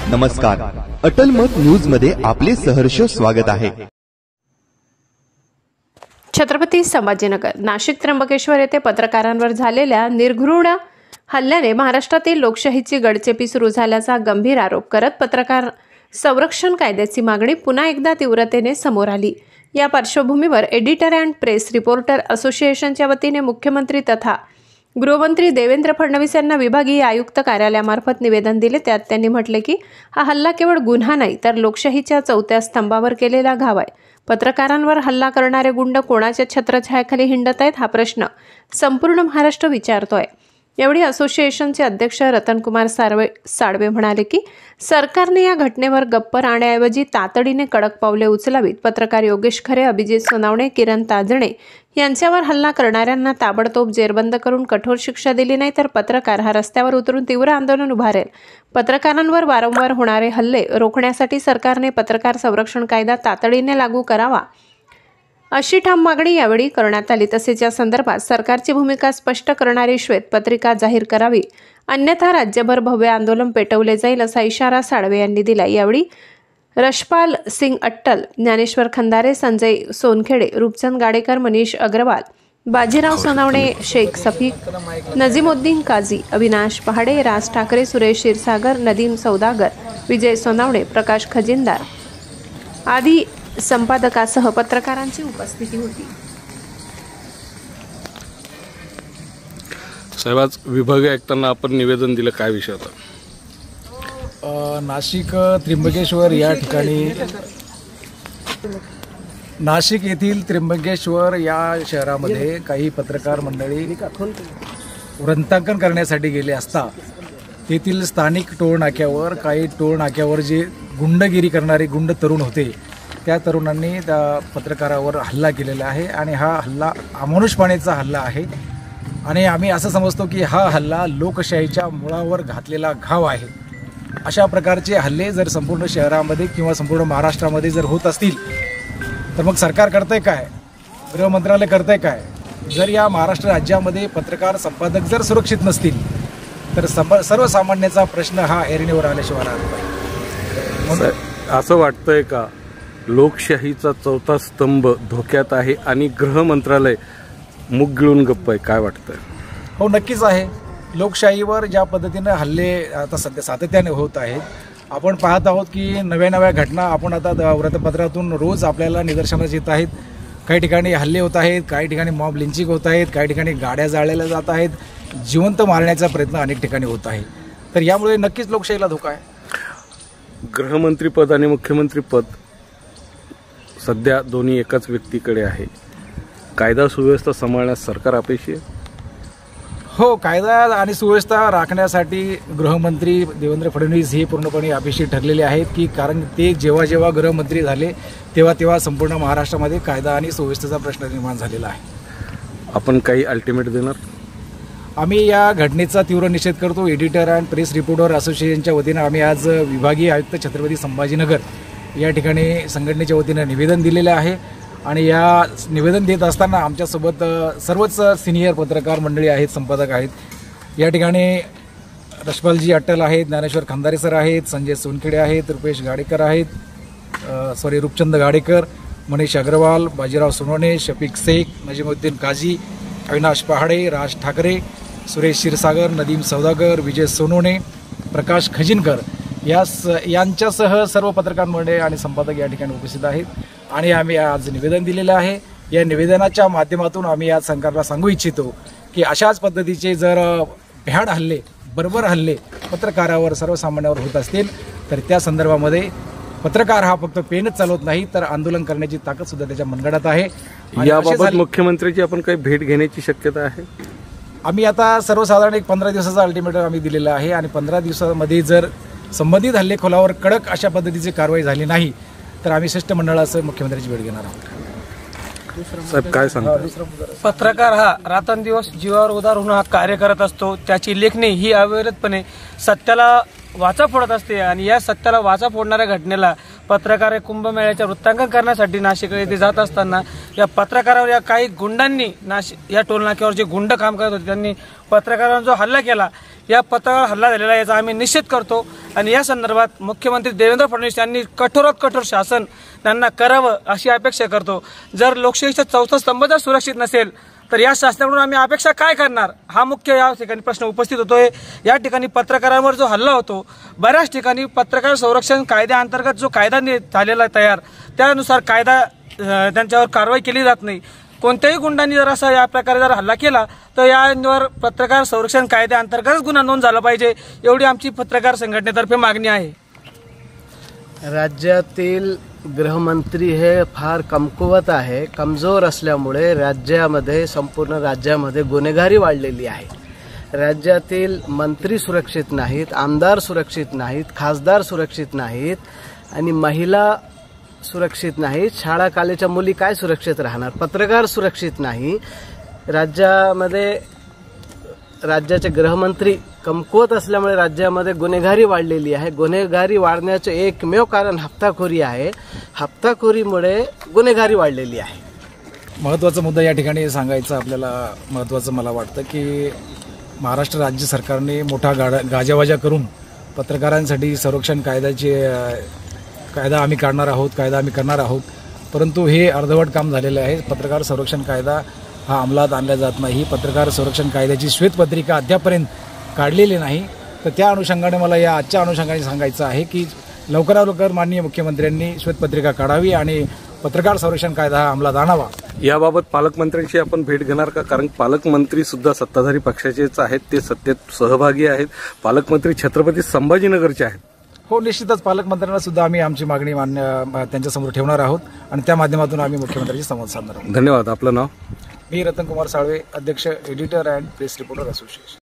नमस्कार, अटल मत न्यूज मध्ये आपले सहर्ष स्वागत आहे। छत्रपती संभाजीनगर नाशिक त्र्यंबकेश्वर येथे पत्रकारांवर झालेल्या निर्घृण हल्ल्याने महाराष्ट्रातील लोकशाहीची गडचेपी सुरू झाल्याचा गंभीर आरोप करत पत्रकार संरक्षण कायद्याची मागणी पुन्हा एकदा तीव्रतेने समोर आली। या पार्श्वभूमीवर एडिटर अँड प्रेस रिपोर्टर असोसिएशनच्या वतीने मुख्यमंत्री तथा गृहमंत्री देवेंद्र फडणवीस यांना विभागीय आयुक्त कार्यालयामार्फत निवेदन दिले। त्यात त्यांनी म्हटले की हा हल्ला केवळ गुन्हा नाही तर लोकशाहीच्या चौथ्या स्तंभावर केलेला घाव आहे। पत्रकारांवर हल्ला करणारे गुंड कोणाच्या छत्रछायाखाली हिंडत आहेत हा प्रश्न संपूर्ण महाराष्ट्र विचारतोय। यावेळी असोसिएशनचे अध्यक्ष रतनकुमार साळवे म्हणाले की सरकारने या घटनेवर गप्प राहण्याऐवजी तातडीने कडक पावले उचलावीत। पत्रकार योगेश खरे, अभिजित सोनावणे, किरण ताजणे यांच्यावर हल्ला करणाऱ्यांना ताबडतोब जेरबंद करून कठोर शिक्षा दिली नाही तर पत्रकार हा रस्त्यावर उतरून तीव्र आंदोलन उभारेल। पत्रकारांवर वारंवार होणारे हल्ले रोखण्यासाठी सरकारने पत्रकार संरक्षण कायदा तातडीने लागू करावा अशी ठाम मागणी यावेळी करण्यात आली। तसेच या संदर्भात सरकारची भूमिका स्पष्ट करणारी श्वेतपत्रिका जाहीर करावी, अन्यथा राज्यभर भव्य आंदोलन पेटवले जाईल असा इशारा साळवे यांनी दिला। यावेळी रशपाल सिंग अट्टल, ज्ञानेश्वर खंदारे, संजय सोनखेडे, रूपचंद गाडेकर, मनीष अग्रवाल, बाजीराव सोनावणे, शेख सफीक, नजीमुद्दीन काझी, अविनाश पहाडे, राज ठाकरे, सुरेश क्षीरसागर, नदीम सौदागर, विजय सोनावणे, प्रकाश खजिनदार आदी संपादकासह पत्रकारांची उपस्थिती होती। साहेब, आज विभागीय आयुक्तांना आपण निवेदन दिलं, काय विषय होता? नाशिक त्र्यंबकेश्वर या ठिकाणी नाशिक येथील त्र्यंबकेश्वर या शहरामध्ये काही पत्रकार मंडळी वृत्तांकन करण्यासाठी गेले असता तेथील स्थानिक टोळनाक्यावर काही टोळनाक्यावर जे गुंडगिरी करणारे गुंड तरुण होते त्या तरुणांनी त्या पत्रकारावर हल्ला केलेला आहे आणि हा हल्ला अमानुषपणेचा हल्ला आहे आणि आम्ही असं समजतो की हा हल्ला लोकशाहीच्या मुळावर घातलेला घाव आहे। अशा प्रकारचे हल्ले जर संपूर्ण शहरामध्ये किंवा संपूर्ण महाराष्ट्रामध्ये जर होत असतील तर मग सरकार करतंय काय, गृह मंत्रालय करतंय काय? जर या महाराष्ट्र राज्यामध्ये पत्रकार संपादक जर सुरक्षित नसतील तर सर्वसामान्याचा प्रश्न हा ऐरणीवर आल्याशिवाय राहत नाही। असं वाटतंय का लोकशाहीचा चौथा स्तंभ धोक्यात आहे आणि गृह मंत्रालय मुग गिळून गप्प आहे, काय वाटतंय? हो, नक्कीच आहे। लोकशाहीवर ज्या पद्धतीने हल्ले आता सध्या सातत्याने होत आहेत, आपण पाहत आहोत की नव्या घटना आपण आता वृत्तपत्रातून रोज आपल्याला निदर्शनास येत आहेत। काही ठिकाणी हल्ले होत आहेत, काही ठिकाणी मॉब लिंचिंग होत आहेत, काही ठिकाणी गाड्या जाळल्या जात आहेत, जिवंत मारण्याचा प्रयत्न अनेक ठिकाणी होत आहे। तर यामुळे नक्कीच लोकशाहीला धोका आहे। गृहमंत्रीपद आणि मुख्यमंत्रीपद सध्या दोन्ही एकाच व्यक्तीकडे आहे, कायदा सुव्यवस्था सांभाळण्यास सरकार अपेक्षित आहे? हो, कायदा आणि सुव्यवस्था राखण्यासाठी गृहमंत्री देवेंद्र फडणवीस हे पूर्णपणे अपेक्षित ठरलेले आहेत की कारण ते जेव्हा गृहमंत्री झाले तेव्हा संपूर्ण महाराष्ट्रामध्ये कायदा आणि सुव्यवस्थेचा प्रश्न निर्माण झालेला आहे। आपण काही अल्टिमेट देणार? आम्ही या घटनेचा तीव्र निषेध करतो। एडिटर अँड प्रेस रिपोर्टर असोसिएशनच्या वतीनं आम्ही आज विभागीय आयुक्त छत्रपती संभाजीनगर या ठिकाणी संघटनेच्या वतीनं निवेदन दिलेलं आहे आणि या निवेदन देत असताना आमच्यासोबत सर्वच सिनियर पत्रकार मंडळी आहेत, संपादक आहेत। या ठिकाणी रशपालजी अट्टल आहेत, ज्ञानेश्वर खंदारे सर आहेत, संजय सोनखेडे आहेत, रूपचंद गाडेकर, मनीष अग्रवाल, बाजीराव सोनवणे, शफीक शेख, नजीमुद्दीन काझी, अविनाश पहाडे, राज ठाकरे, सुरेश क्षीरसागर, नदीम सौदागर, विजय सोनवणे, प्रकाश खजिनकर यांच्यासह सर्व पत्रकार मंडळी आणि संपादक या ठिकाणी उपस्थित आहेत आणि आम्ही आज निवेदन दिलेलं आहे। या निवेदनाच्या माध्यमातून आम्ही आज सरकारला सांगू इच्छितो की अशाच पद्धतीचे जर भ्याड हल्ले, बर्बर हल्ले पत्रकारावर, सर्वसामान्यावर होत असतील तर त्या संदर्भामध्ये पत्रकार हा फक्त पेनच चालवत नाही तर आंदोलन करण्याची ताकद सुद्धा त्याच्या मनगडात आहे। याबाबत मुख्यमंत्र्यांची आपण काही भेट घेण्याची शक्यता आहे? आम्ही आता सर्वसाधारण एक 15 दिवसाचा अल्टिमेटम आम्ही दिलेला आहे आणि 15 दिवसामध्ये जर संबंधित हल्लेखोरावर कडक अशा पद्धतीची कारवाई झाली नाही तर आम्ही शिष्टमंडळासह मुख्यमंत्र्यांची भेट घेणार आहोत। साहेब, काय सांगता? पत्रकार हा रात्रंदिवस जीवावर उदार होऊन हा कार्य करत असतो। त्याची लेखणी ही अविरतपणे सत्याला वाचा फोडत असते आणि या सत्याला वाचा फोडणाऱ्या घटनेला पत्रकार कुंभमेळ्याचे वृत्तांकन करण्यासाठी नाशिक येथे जात असताना या पत्रकारावर या काही गुंडांनी या टोलनाक्यावर जे गुंड काम करत होते त्यांनी पत्रकारांवर जो हल्ला केला, या पत्रकारावर हल्ला झालेला याचा आम्ही निषेध करतो आणि या संदर्भात मुख्यमंत्री देवेंद्र फडणवीस यांनी कठोरात कठोर शासन त्यांना करावं अशी अपेक्षा करतो। जर लोकशाहीचा चौथा स्तंभ जर सुरक्षित नसेल तर या शासनाकडून आम्ही अपेक्षा काय करणार, हा मुख्य या ठिकाणी प्रश्न उपस्थित होतोय। या ठिकाणी पत्रकारांवर जो हल्ला होतो, बऱ्याच ठिकाणी पत्रकार संरक्षण कायद्याअंतर्गत जो कायदा झालेला तयार, त्यानुसार कायदा त्यांच्यावर कारवाई केली जात नाही। कोणत्याही गुंडांनी जर असा या प्रकारे जर हल्ला केला तर यावर पत्रकार संरक्षण कायद्याअंतर्गतच गुन्हा नोंद झाला पाहिजे, एवढी आमची पत्रकार संघटनेतर्फे मागणी आहे। राज्यातील गृहमंत्री हे फार कमकुवत आहे, कमजोर असल्यामुळे राज्यामध्ये संपूर्ण राज्यामध्ये गुन्हेगारी वाढलेली आहे। राज्यातील मंत्री सुरक्षित नाहीत, आमदार सुरक्षित नाहीत, खासदार सुरक्षित नाहीत आणि महिला सुरक्षित नाहीत, शाळा कॉलेजच्या मुली काय सुरक्षित राहणार, पत्रकार सुरक्षित नाही। राज्यामध्ये राज्याचे गृहमंत्री कमकुवत असल्यामुळे राज्यामध्ये गुन्हेगारी वाढलेली आहे। गुन्हेगारी वाढण्याचे एकमेव कारण हप्ताखोरी आहे, हप्ताखोरीमुळे गुन्हेगारी वाढलेली आहे। महत्त्वाचा मुद्दा या ठिकाणी सांगायचा आपल्याला महत्त्वाचं मला वाटतं की महाराष्ट्र राज्य सरकारने मोठा गाजावाजा करून पत्रकारांसाठी संरक्षण कायदा आम्ही काढणार आहोत, कायदा आम्ही करणार आहोत, परंतु हे अर्धवट काम झालेलं आहे। पत्रकार संरक्षण कायदा हा अंमलात आणला जात नाही, पत्रकार संरक्षण कायद्याची श्वेतपत्रिका अद्यापर्यंत काढलेली नाही। तर त्या अनुषंगाने मला या आजच्या अनुषंगाने सांगायचं आहे की लवकरात लवकर माननीय मुख्यमंत्र्यांनी श्वेतपत्रिका काढावी आणि पत्रकार संरक्षण कायदा हा अंमलात आणावा। याबाबत पालकमंत्र्यांशी आपण भेट घेणार का? कारण पालकमंत्री सुद्धा सत्ताधारी पक्षाचेच आहेत, ते सत्तेत सहभागी आहेत। पालकमंत्री छत्रपती संभाजीनगरचे आहेत। हो, निश्चितच पालकमंत्र्यांना सुद्धा आम्ही आमची मागणी त्यांच्यासमोर ठेवणार आहोत आणि त्या माध्यमातून आम्ही मुख्यमंत्र्यांशी संवाद साधणार आहोत। धन्यवाद। आपलं नाव? मी रतन कुमार साळवे, अध्यक्ष editor and press reporter association.